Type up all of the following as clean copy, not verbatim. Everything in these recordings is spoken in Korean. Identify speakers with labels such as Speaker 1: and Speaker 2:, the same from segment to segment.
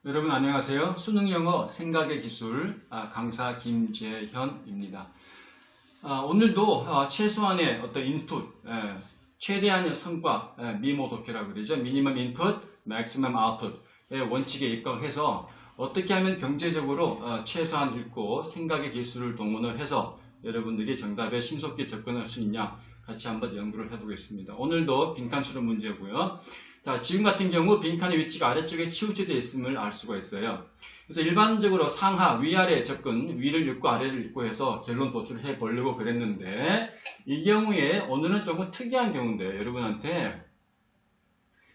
Speaker 1: 여러분 안녕하세요. 수능영어 생각의 기술 강사 김재현입니다. 오늘도 최소한의 어떤 인풋, 최대한의 성과, 미모 독해라고 그러죠. 미니멈 인풋, 맥시멈 아웃풋의 원칙에 입각해서 어떻게 하면 경제적으로 최소한 읽고 생각의 기술을 동원을 해서 여러분들이 정답에 신속히 접근할 수 있냐 같이 한번 연구를 해보겠습니다. 오늘도 빈칸 추론 문제고요. 자, 지금 같은 경우 빈칸의 위치가 아래쪽에 치우쳐져 있음을 알 수가 있어요. 그래서 일반적으로 상하, 위아래 접근, 위를 읽고 아래를 읽고 해서 결론 도출을 해보려고 그랬는데 이 경우에 오늘은 조금 특이한 경우인데 여러분한테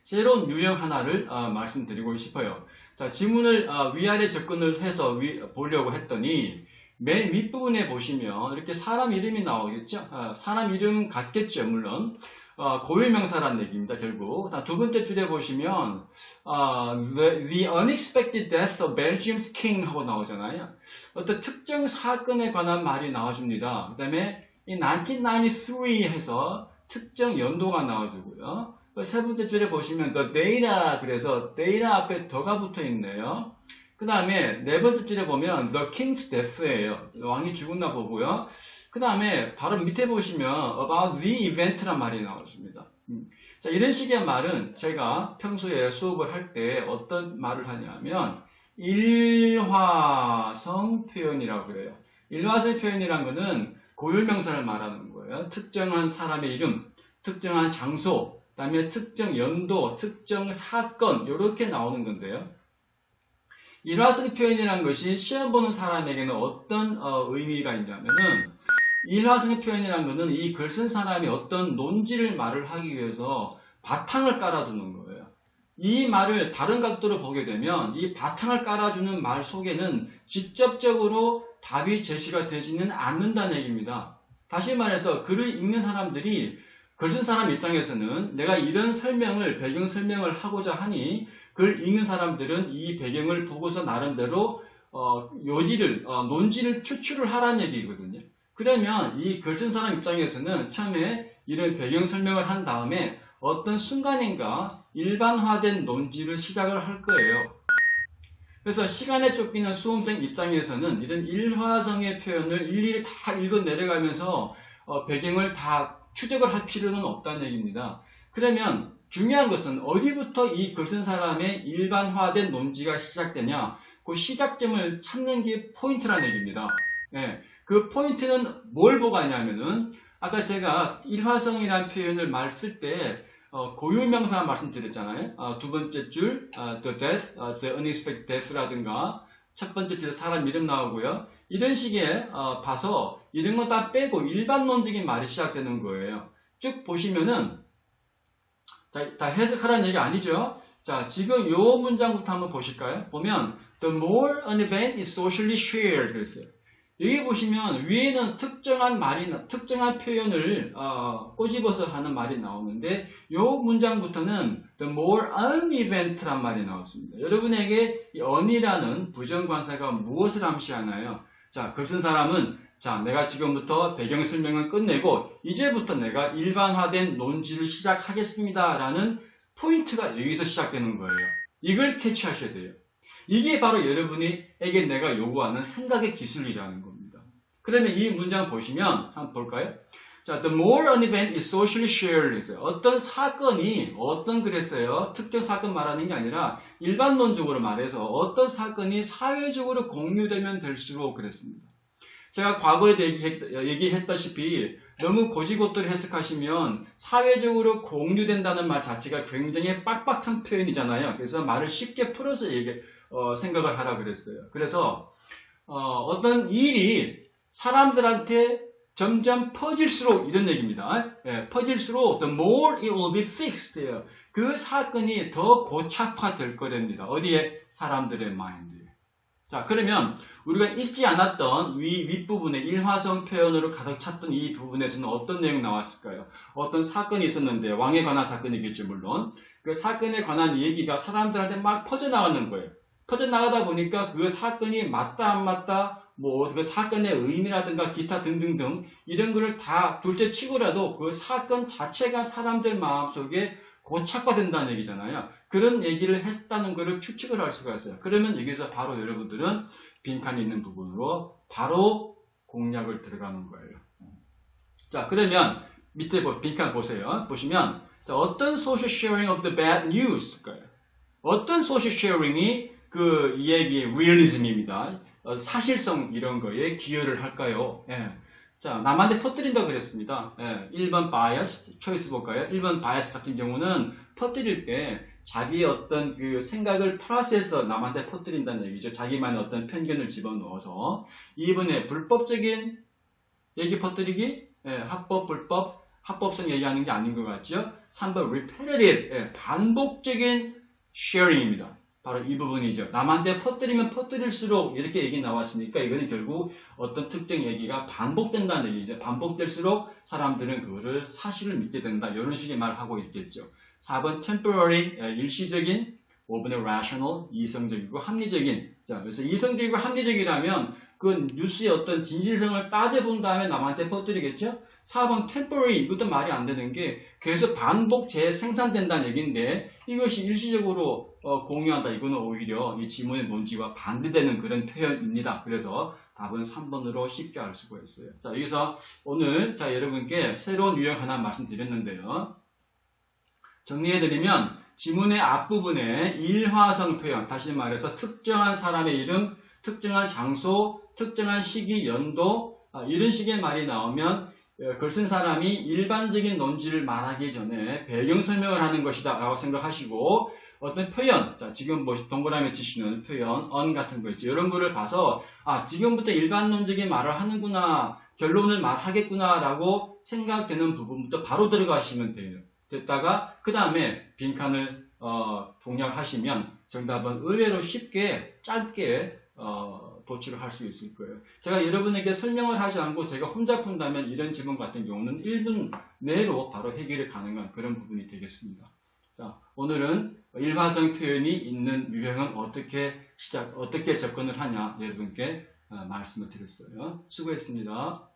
Speaker 1: 새로운 유형 하나를 말씀드리고 싶어요. 자, 지문을 위아래 접근을 해서 보려고 했더니 맨 윗부분에 보시면 이렇게 사람 이름이 나오겠죠? 사람 이름 같겠죠, 물론. 고유명사란 얘기입니다, 결국. 두 번째 줄에 보시면, the unexpected death of Belgium's king 하고 나오잖아요. 어떤 특정 사건에 관한 말이 나와줍니다. 그 다음에 이 1993 해서 특정 연도가 나와주고요. 세 번째 줄에 보시면 the data, 그래서 data 앞에 더가 붙어 있네요. 그 다음에 네 번째 줄에 보면 the king's death예요. 왕이 죽었나 보고요. 그 다음에 바로 밑에 보시면 about the event란 말이 나왔습니다. 자, 이런 식의 말은 제가 평소에 수업을 할 때 어떤 말을 하냐면 일화성 표현이라고 그래요. 일화성 표현이란 거는 고유명사를 말하는 거예요. 특정한 사람의 이름, 특정한 장소, 그 다음에 특정 연도, 특정 사건 이렇게 나오는 건데요. 일화성 표현이라는 것이 시험 보는 사람에게는 어떤 의미가 있냐면은 일화성 표현이라는 것은 이 글 쓴 사람이 어떤 논지를 말을 하기 위해서 바탕을 깔아두는 거예요. 이 말을 다른 각도로 보게 되면 이 바탕을 깔아주는 말 속에는 직접적으로 답이 제시가 되지는 않는다는 얘기입니다. 다시 말해서 글을 읽는 사람들이 글 쓴 사람 입장에서는 내가 이런 설명을, 배경 설명을 하고자 하니 글 읽는 사람들은 이 배경을 보고서 나름대로 논지를 추출을 하라는 얘기거든요. 그러면 이 글 쓴 사람 입장에서는 처음에 이런 배경 설명을 한 다음에 어떤 순간인가 일반화된 논지를 시작을 할 거예요. 그래서 시간에 쫓기는 수험생 입장에서는 이런 일화성의 표현을 일일이 다 읽어 내려가면서 배경을 다 추적을 할 필요는 없다는 얘기입니다. 그러면 중요한 것은 어디부터 이 글 쓴 사람의 일반화된 논지가 시작되냐, 그 시작점을 찾는 게 포인트라는 얘기입니다. 네, 그 포인트는 뭘 보고 하냐면은 아까 제가 일화성이라는 표현을 쓸 때 고유명사 말씀드렸잖아요. 두 번째 줄 the death, the unexpected death라든가 첫 번째 줄에 사람 이름 나오고요. 이런 식의 봐서 이런 거 다 빼고 일반론적인 말이 시작되는 거예요. 쭉 보시면은 다 해석하라는 얘기 아니죠. 자, 지금 요 문장부터 한번 보실까요? 보면 the more an event is socially shared 그랬어요. 여기 보시면 위에는 특정한 표현을 꼬집어서 하는 말이 나오는데 요 문장부터는 the more an event란 말이 나왔습니다. 여러분에게 이 on이라는 부정관사가 무엇을 암시하나요? 자, 글 쓴 사람은 자, 내가 지금부터 배경 설명을 끝내고 이제부터 내가 일반화된 논지를 시작하겠습니다 라는 포인트가 여기서 시작되는 거예요. 이걸 캐치하셔야 돼요. 이게 바로 여러분에게 내가 요구하는 생각의 기술이라는 겁니다. 그러면 이 문장 보시면 한번 볼까요? 자, the more an event is socially shared 있어요. 어떤 사건이 그랬어요. 특정 사건 말하는 게 아니라 일반론적으로 말해서 어떤 사건이 사회적으로 공유되면 될수록 그랬습니다. 제가 과거에 얘기했다시피 너무 고지고대로 해석하시면 사회적으로 공유된다는 말 자체가 굉장히 빡빡한 표현이잖아요. 그래서 말을 쉽게 풀어서 생각을 하라 그랬어요. 그래서 어떤 일이 사람들한테 점점 퍼질수록 이런 얘기입니다. 퍼질수록 the more it will be fixed. 그 사건이 더 고착화될 거랍니다. 어디에? 사람들의 마인드에. 자, 그러면 우리가 읽지 않았던 윗부분에 일화성 표현으로 가득 찼던 이 부분에서는 어떤 내용이 나왔을까요? 어떤 사건이 있었는데 왕에 관한 사건이겠죠, 물론. 그 사건에 관한 얘기가 사람들한테 막 퍼져나가는 거예요. 퍼져나가다 보니까 그 사건이 맞다 안 맞다 그 사건의 의미라든가 기타 등등등 이런 거를 다 둘째 치고라도 그 사건 자체가 사람들 마음속에 고착화된다는 얘기잖아요. 그런 얘기를 했다는 것을 추측을 할 수가 있어요. 그러면 여기서 바로 여러분들은 빈칸이 있는 부분으로 바로 공략을 들어가는 거예요. 자, 그러면 밑에 빈칸 보세요. 보시면 자, 어떤 social sharing of the bad news일까요? 어떤 social sharing이 그 이야기의 realism입니다. 사실성 이런 거에 기여를 할까요? 예. 자, 남한테 퍼뜨린다고 그랬습니다. 예. 1번 bias, 초이스 볼까요? 1번 bias 같은 경우는 퍼뜨릴 때 자기의 어떤 그 생각을 플러스해서 남한테 퍼뜨린다는 얘기죠. 자기만의 어떤 편견을 집어넣어서. 2번에 불법적인 얘기 퍼뜨리기, 예. 합법, 불법, 합법성 얘기하는 게 아닌 것 같죠? 3번 repetitive, 예. 반복적인 sharing입니다. 바로 이 부분이죠. 남한테 퍼뜨리면 퍼뜨릴수록 이렇게 얘기 나왔으니까 이거는 결국 어떤 특정 얘기가 반복된다는 얘기죠. 반복될수록 사람들은 그거를 사실을 믿게 된다. 이런 식의 말을 하고 있겠죠. 4번 temporary, 일시적인. 5번에 rational, 이성적이고 합리적인. 자, 그래서 이성적이고 합리적이라면 그 뉴스의 어떤 진실성을 따져본 다음에 남한테 퍼뜨리겠죠? 4번 temporary, 이것도 말이 안 되는 게 계속 반복 재생산된다는 얘기인데 이것이 일시적으로 공유한다. 이거는 오히려 이 지문의 논지와 반대되는 그런 표현입니다. 그래서 답은 3번으로 쉽게 알 수가 있어요. 자, 여기서 오늘 여러분께 새로운 유형 하나 말씀드렸는데요. 정리해드리면 지문의 앞부분에 일화성 표현, 다시 말해서 특정한 사람의 이름, 특정한 장소, 특정한 시기, 연도 이런 식의 말이 나오면 글 쓴 사람이 일반적인 논지를 말하기 전에 배경 설명을 하는 것이다 라고 생각하시고 어떤 표현, 자, 지금 동그라미 치시는 표현, on 같은 거 있죠. 이런 거를 봐서 지금부터 일반 논적인 말을 하는구나, 결론을 말하겠구나 라고 생각되는 부분부터 바로 들어가시면 돼요. 됐다가 그 다음에 빈칸을 동작하시면 정답은 의외로 쉽게 짧게 도출을 할 수 있을 거예요. 제가 여러분에게 설명을 하지 않고 제가 혼자 푼다면 이런 지문 같은 경우는 1분 내로 바로 해결이 가능한 그런 부분이 되겠습니다. 자, 오늘은 일화성 표현이 있는 유형은 어떻게 접근을 하냐 여러분께 말씀을 드렸어요. 수고했습니다.